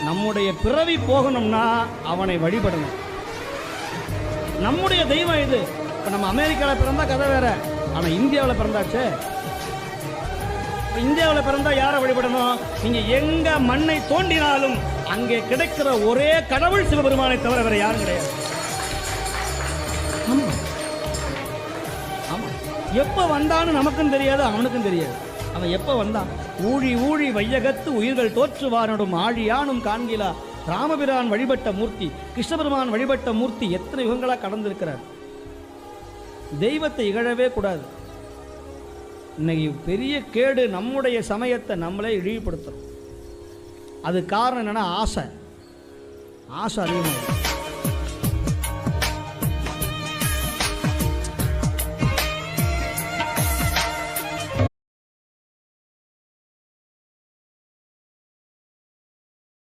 நம்முடைய பிறவி போகணும்னா அவனை வழிபடணும். நம்முடைய தெய்வம் இது. இப்போ நம்ம அமெரிக்காவில் பிறந்தா கதை வேற, ஆனால் இந்தியாவில் பிறந்தாச்சே. இந்தியாவில் பிறந்தா யாரை வழிபடணும்? நீங்க எங்க மண்ணை தோண்டினாலும் அங்கே கிடைக்கிற ஒரே கடவுள் சிவபெருமானை தவிர வேற யாரும் கிடையாது. ஆமா, எப்ப வந்தான்னு நமக்கும் தெரியாது, அவனுக்கும் தெரியாது. அவன் எப்ப வந்தான்? ஊழி ஊழி வையகத்து உயிர்கள் தோற்றுவானும் ஆழியானும் காண்கிலா ராமபிரான் வழிபட்ட மூர்த்தி, கிருஷ்ணபெருமான் வழிபட்ட மூர்த்தி எத்தனை யுகங்களா கடந்திருக்கிறார். தெய்வத்தை இகழவே கூடாது. இன்னைக்கு பெரிய கேடு நம்முடைய சமயத்தை நம்மளே இழிவுபடுத்துறோம். அது காரணம் என்னன்னா ஆசை அதிகமாக.